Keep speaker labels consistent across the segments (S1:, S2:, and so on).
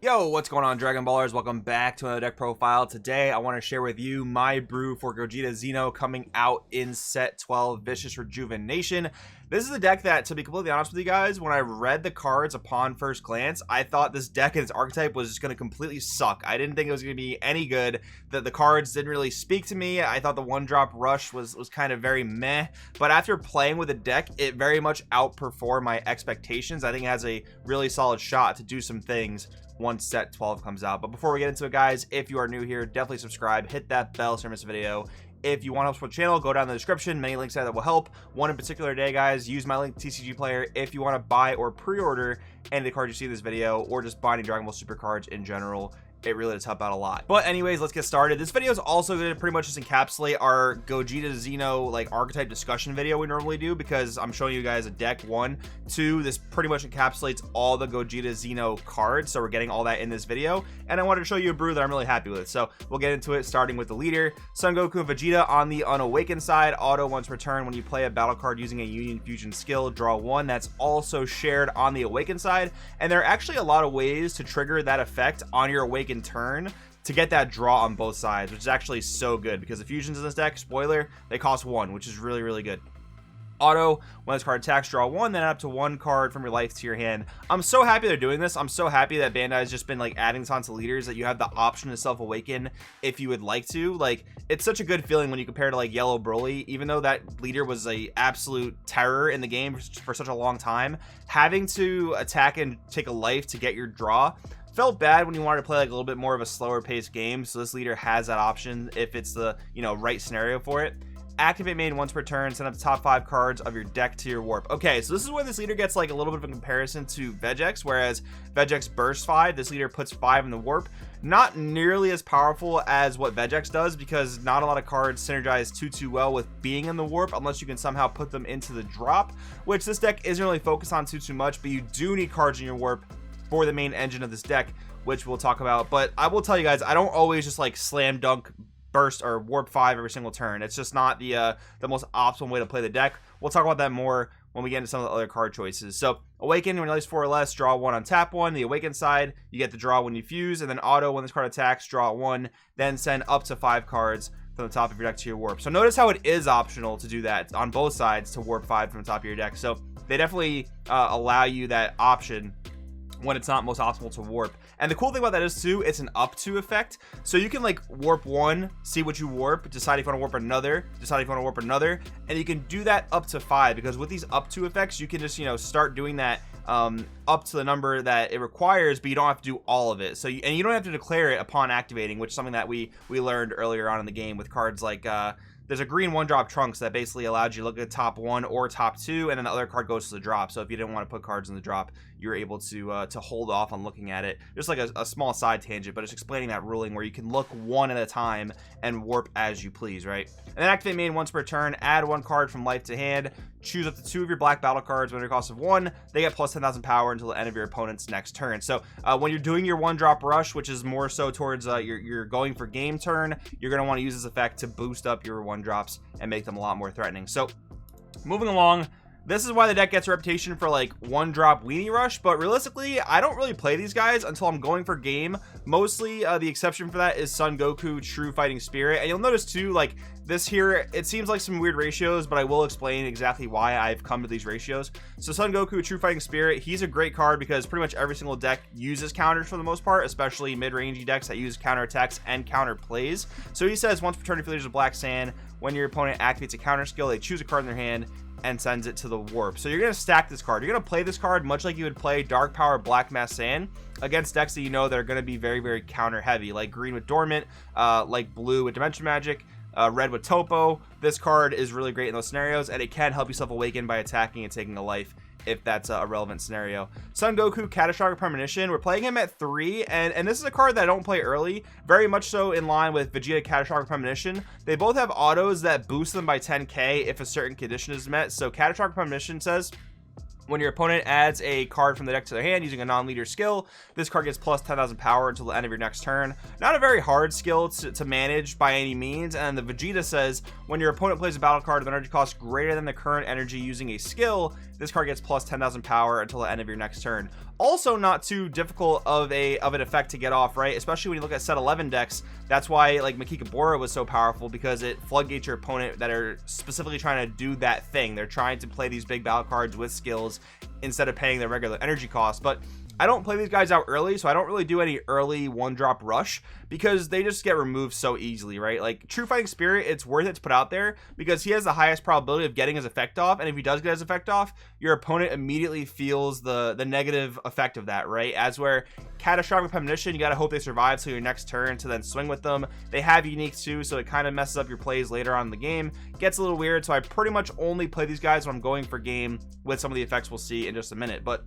S1: Yo, what's going on, Dragon Ballers? Welcome back to another deck profile. Today, I want to share with you my brew for Gogeta Xeno coming out in set 12, Vicious Rejuvenation. This is a deck that, to be completely honest with you guys, when I read the cards upon first glance, I thought this deck and its archetype was just going to completely suck. I didn't think it was going to be any good. The cards didn't really speak to me. I thought the one-drop rush was kind of very meh. But after playing with the deck, it very much outperformed my expectations. I think it has a really solid shot to do some things once set 12 comes out. But before we get into it, guys, if you are new here, definitely subscribe, hit that bell so you don't miss a video. If you want to help support the channel, go down in the description. Many links there that will help. One in particular today, guys, use my link TCG Player if you want to buy or pre-order any of the cards you see in this video, or just buy any Dragon Ball Super cards in general. It really does help out a lot. But anyways, let's get started. This video is also going to pretty much just encapsulate our Gogeta Xeno like archetype discussion video we normally do, because I'm showing you guys a deck 1, 2. This pretty much encapsulates all the Gogeta Xeno cards, so we're getting all that in this video. And I wanted to show you a brew that I'm really happy with. So we'll get into it, starting with the leader. Son Goku and Vegeta on the unawakened side. Auto once per turn when you play a battle card using a Union Fusion skill, draw 1. That's also shared on the awakened side. And there are actually a lot of ways to trigger that effect on your awakened turn to get that draw on both sides, which is actually so good, because the fusions in this deck, spoiler, they cost 1, which is really good. Auto, when this card attacks, draw 1, then up to 1 card from your life to your hand. I'm so happy they're doing this. I'm so happy that Bandai has just been like adding this onto leaders, that you have the option to self-awaken if you would like to. Like, it's such a good feeling when you compare to like Yellow Broly. Even though that leader was a absolute terror in the game for such a long time, having to attack and take a life to get your draw felt bad when you wanted to play like a little bit more of a slower paced game. So this leader has that option if it's the right scenario for it. Activate main once per turn, send up the top 5 cards of your deck to your warp. Okay, so this is where this leader gets like a little bit of a comparison to Vegex, whereas Vegex bursts 5, this leader puts 5 in the warp. Not nearly as powerful as what Vegex does, because not a lot of cards synergize too well with being in the warp unless you can somehow put them into the drop, which this deck isn't really focused on too much, but you do need cards in your warp for the main engine of this deck, which we'll talk about. But I will tell you guys, I don't always just like slam dunk burst or warp 5 every single turn. It's just not the most optimal way to play the deck. We'll talk about that more when we get into some of the other card choices. So awaken, when you place 4 or less, draw 1 on tap 1. The awakened side, you get the draw when you fuse, and then auto, when this card attacks, draw 1, then send up to 5 cards from the top of your deck to your warp. So notice how it is optional to do that on both sides, to warp 5 from the top of your deck. So they definitely allow you that option when it's not most optimal to warp. And the cool thing about that is too, it's an up to effect, so you can like warp 1, see what you warp, decide if you want to warp another, decide if you want to warp another, and you can do that up to 5, because with these up to effects you can just start doing that up to the number that it requires, but you don't have to do all of it. So and you don't have to declare it upon activating, which is something that we learned earlier on in the game with cards like there's a green 1-drop Trunks that basically allowed you to look at top 1 or top 2, and then the other card goes to the drop. So if you didn't want to put cards in the drop, you're able to hold off on looking at it. Just like a small side tangent, but it's explaining that ruling where you can look 1 at a time and warp as you please, right? And then activate main once per turn, add 1 card from life to hand, choose up to 2 of your black battle cards when at a cost of 1. They get plus 10,000 power until the end of your opponent's next turn. So when you're doing your 1-drop rush, which is more so towards you're going for game turn, you're going to want to use this effect to boost up your 1-drops and make them a lot more threatening. So moving along, this is why the deck gets a reputation for like 1-drop weenie rush, but realistically I don't really play these guys until I'm going for game. Mostly the exception for that is Son Goku True Fighting Spirit. And you'll notice too, like this here, it seems like some weird ratios, but I will explain exactly why I've come to these ratios. So Son Goku True Fighting Spirit, he's a great card because pretty much every single deck uses counters for the most part, especially mid-rangey decks that use counter attacks and counter plays. So he says once per turn, if there's a black sand, when your opponent activates a counter skill, they choose a card in their hand and sends it to the warp. So you're going to stack this card. You're going to play this card much like you would play Dark Power Black Mass Sand against decks that that are going to be very counter heavy, like green with Dormant, like blue with Dimension Magic, red with Topo. This card is really great in those scenarios, and it can help yourself awaken by attacking and taking a life if that's a relevant scenario. Son Goku Catastrophic Premonition, we're playing him at 3, and this is a card that I don't play early, very much so in line with Vegeta Catastrophic Premonition. They both have autos that boost them by 10k if a certain condition is met. So Catastrophic Premonition says When your opponent adds a card from the deck to their hand using a non-leader skill, this card gets plus 10,000 power until the end of your next turn. Not a very hard skill to manage by any means. And the Vegeta says, when your opponent plays a battle card with energy cost greater than the current energy using a skill, this card gets plus 10,000 power until the end of your next turn. Also not too difficult of an effect to get off, right? Especially when you look at set 11 decks. That's why like Makikabura was so powerful, because it floodgates your opponent that are specifically trying to do that thing. They're trying to play these big battle cards with skills instead of paying their regular energy cost. But I don't play these guys out early, so I don't really do any early one drop rush because they just get removed so easily, right? Like True Fighting Spirit, it's worth it to put out there because he has the highest probability of getting his effect off, and if he does get his effect off, your opponent immediately feels the negative effect of that, right? As where Catastrophic Premonition, you gotta hope they survive till your next turn to then swing with them. They have uniques too, so it kind of messes up your plays later on in the game. Gets a little weird, so I pretty much only play these guys when I'm going for game with some of the effects we'll see in just a minute. But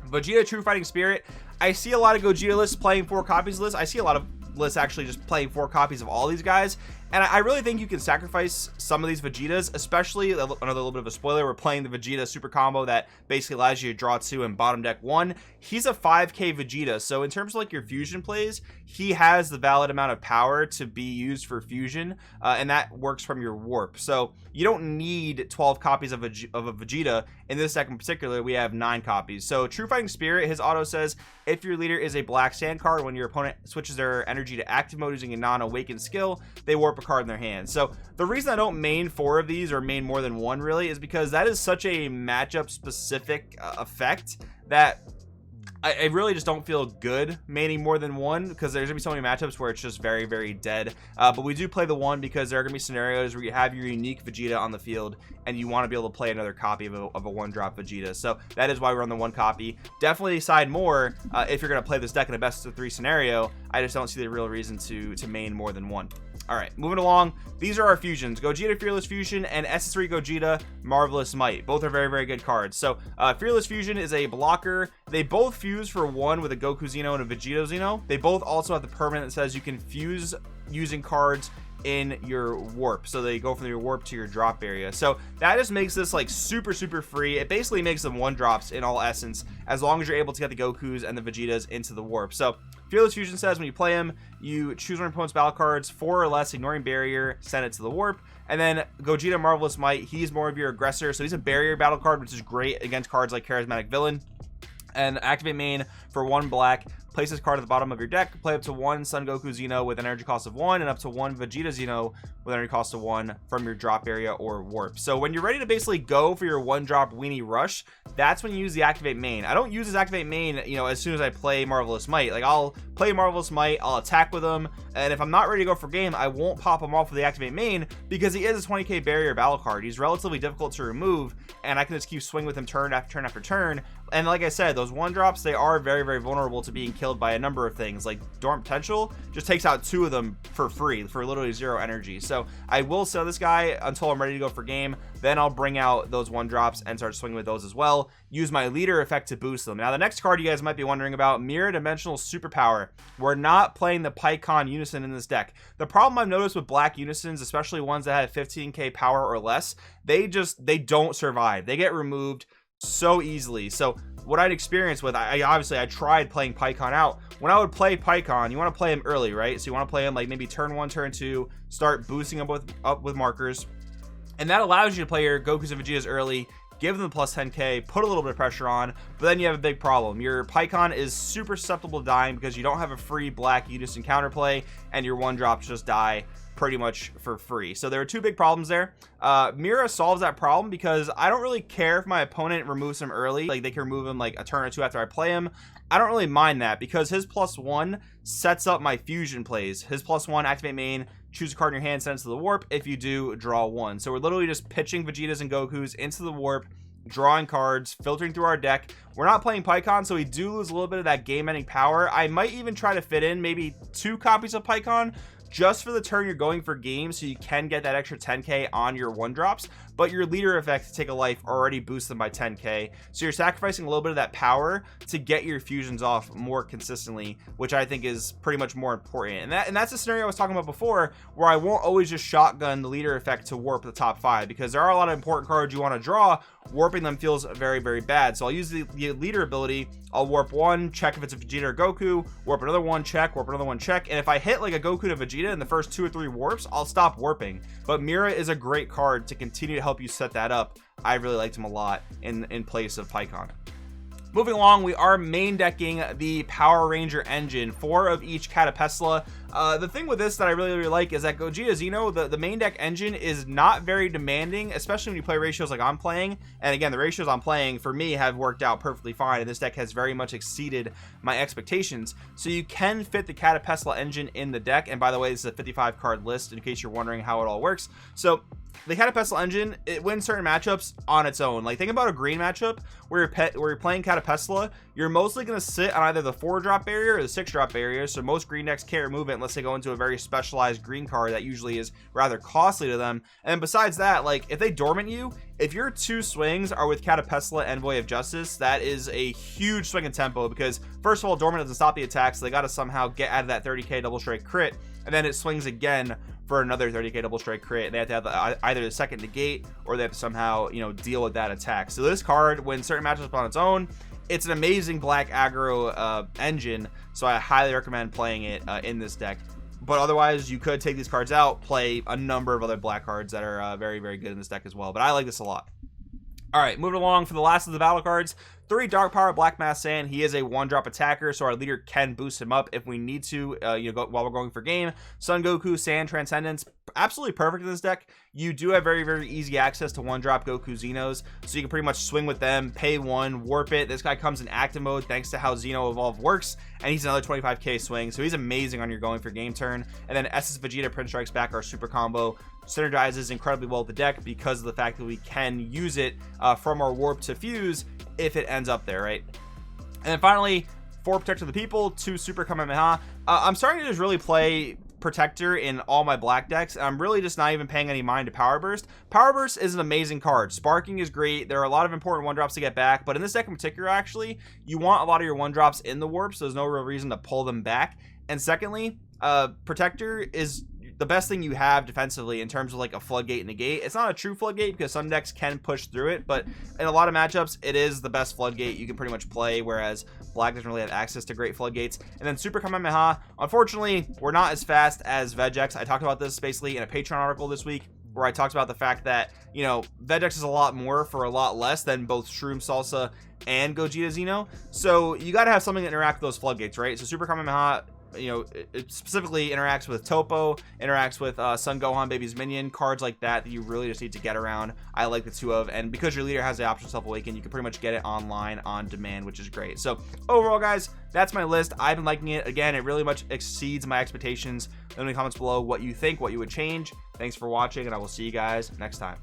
S1: Vegeta True Fighting Spirit, I see a lot of Gogeta lists playing 4 copies lists. I see a lot of lists actually just playing 4 copies of all these guys, and I really think you can sacrifice some of these Vegetas, especially another little bit of a spoiler. We're playing the Vegeta super combo that basically allows you to draw 2 and bottom deck 1. He's a 5k Vegeta, so in terms of like your fusion plays, he has the valid amount of power to be used for fusion, and that works from your warp. So you don't need 12 copies of a Vegeta. In this deck in particular, we have 9 copies. So True Fighting Spirit, his auto says, if your leader is a black sand card, when your opponent switches their energy to active mode using a non-awakened skill, they warp a card in their hand. So the reason I don't main 4 of these, or main more than 1 really, is because that is such a matchup specific effect that I really just don't feel good maining more than 1, because there's gonna be so many matchups where it's just very, very dead. But we do play the 1 because there are gonna be scenarios where you have your unique Vegeta on the field and you want to be able to play another copy of a 1-drop Vegeta. So that is why we're on the 1 copy. Definitely decide more if you're gonna play this deck in a best of 3 scenario. I just don't see the real reason to main more than 1. All right, moving along. These are our fusions: Gogeta Fearless Fusion and SS3 Gogeta Marvelous Might. Both are very, very good cards. So Fearless Fusion is a blocker. They both fuse for 1 with a Goku Xeno and a Vegeta Xeno. They both also have the permanent that says you can fuse using cards in your warp, so they go from your warp to your drop area. So that just makes this like super free. It basically makes them 1-drops in all essence, as long as you're able to get the Gokus and the Vegetas into the warp. So Fearless Fusion says when you play him, you choose one of your opponent's battle cards, 4 or less, ignoring barrier, send it to the warp. And then Gogeta Marvelous Might, he's more of your aggressor, so he's a barrier battle card, which is great against cards like Charismatic Villain. And activate main for 1 black. Place this card at the bottom of your deck. Play up to 1 Son Goku Xeno with an energy cost of 1, and up to 1 Vegeta Xeno with an energy cost of 1 from your drop area or warp. So when you're ready to basically go for your 1-drop weenie rush, that's when you use the activate main. I don't use this activate main, you know, as soon as I play Marvelous Might. Like, I'll play Marvelous Might, I'll attack with him, and if I'm not ready to go for game, I won't pop him off with the activate main because he is a 20k barrier battle card. He's relatively difficult to remove, and I can just keep swinging with him turn after turn after turn. And like I said, those 1-drops, they are very, very vulnerable to being killed by a number of things. Like Dormant Potential just takes out 2 of them for free for literally 0 energy. So I will sell this guy until I'm ready to go for game. Then I'll bring out those 1-drops and start swinging with those as well. Use my leader effect to boost them. Now the next card you guys might be wondering about, Mirror Dimensional Superpower. We're not playing the PyCon Unison in this deck. The problem I've noticed with black Unisons, especially ones that have 15k power or less, they don't survive. They get removed so easily. So what I'd experienced with, I obviously tried playing PyCon out. When I would play PyCon, you want to play him early, right? So you want to play him like maybe turn 1, turn 2, start boosting him up with markers, and that allows you to play your Gokus and Vegetas early, give them plus 10k, put a little bit of pressure on. But then you have a big problem. Your PyCon is super susceptible to dying because you don't have a free black Unison counterplay, and your 1-drops just die pretty much for free. So there are 2 big problems there. Mira solves that problem because I don't really care if my opponent removes him early. Like, they can remove him like a turn or 2 after I play him. I don't really mind that because his +1 sets up my fusion plays. His +1, activate main, choose a card in your hand, send it to the warp. If you do, draw 1. So we're literally just pitching Vegetas and Gokus into the warp, drawing cards, filtering through our deck. We're not playing PyCon, so we do lose a little bit of that game-ending power. I might even try to fit in maybe 2 copies of PyCon, just for the turn you're going for game, so you can get that extra 10k on your 1-drops, but your leader effect to take a life already boosts them by 10k, so you're sacrificing a little bit of that power to get your fusions off more consistently, which I think is pretty much more important. And that's the scenario I was talking about before, where I won't always just shotgun the leader effect to warp the top 5, because there are a lot of important cards you want to draw. Warping them feels very, very bad, so I'll use the leader ability. I'll warp one, check if it's a Vegeta or Goku, warp another one, check, warp another one, check, and if I hit like a Goku to Vegeta in the first 2 or 3 warps, I'll stop warping. But Mira is a great card to continue to help you set that up. I really liked him a lot in place of Pycon. Moving along, we are main decking the Power Ranger engine, 4 of each Catapesla. The thing with this that I really like is that Gogeta Xeno, the main deck engine, is not very demanding, especially when you play ratios like I'm playing. And again, the ratios I'm playing for me have worked out perfectly fine, and this deck has very much exceeded my expectations. So you can fit the Catapesla engine in the deck. And by the way, this is a 55 card list in case you're wondering how it all works. So the Catapesla engine, it wins certain matchups on its own. Like, think about a green matchup where you're playing Catapesla. You're mostly going to sit on either the 4-drop barrier or the 6-drop barrier, so most green decks can't remove it unless they go into a very specialized green card that usually is rather costly to them. And besides that, like, if they dormant you, if your 2 swings are with Catapesla and Envoy of Justice, that is a huge swing in tempo, because first of all, dormant doesn't stop the attack, so they got to somehow get out of that 30k double strike crit, and then it swings again for another 30k double strike crit. They have to have either the second negate, or they have to somehow, you know, deal with that attack. So this card wins certain matchups on its own. It's an amazing black aggro engine, so I highly recommend playing it in this deck. But otherwise, you could take these cards out, play a number of other black cards that are very, very good in this deck as well. But I like this a lot. All right, moving along for the last of the battle cards. 3 Dark Power Black Mass Sand. He is a 1-drop attacker, so our leader can boost him up if we need to, while we're going for game. Son Goku, Sand Transcendence, absolutely perfect in this deck. You do have very, very easy access to 1-drop Goku Xenos, so you can pretty much swing with them, pay 1, warp it. This guy comes in active mode thanks to how Xeno Evolve works, and he's another 25k swing, so he's amazing on your going for game turn. And then SS Vegeta Prince Strikes Back, our super combo, synergizes incredibly well with the deck because of the fact that we can use it from our warp to fuse if it ends up there, right? And then finally, 4 Protector of the People, 2 Super Kamehameha. I'm starting to just really play Protector in all my black decks, and I'm really just not even paying any mind to Power Burst. Power Burst is an amazing card. Sparking is great. There are a lot of important 1-drops to get back, but in this deck in particular, actually, you want a lot of your 1-drops in the warp, so there's no real reason to pull them back. And secondly, Protector is the best thing you have defensively in terms of like a floodgate negate. It's not a true floodgate because some decks can push through it, but in a lot of matchups, it is the best floodgate you can pretty much play, whereas black doesn't really have access to great floodgates. And then Super Kamehameha, unfortunately, we're not as fast as Vegex. I talked about this basically in a Patreon article this week, where I talked about the fact that, you know, Vegex is a lot more for a lot less than both Shroom Salsa and Gogeta Xeno. So you got to have something that interacts with those floodgates, right? So Super Kamehameha, you know, it specifically interacts with Topo, interacts with Son Gohan Baby's Minion, cards like that you really just need to get around. I like the 2 of, and because your leader has the option Self-Awaken, you can pretty much get it online on demand, which is great. So overall, guys, that's my list. I've been liking it. Again, it really much exceeds my expectations. Let me know in the comments below what you think, what you would change. Thanks for watching, and I will see you guys next time.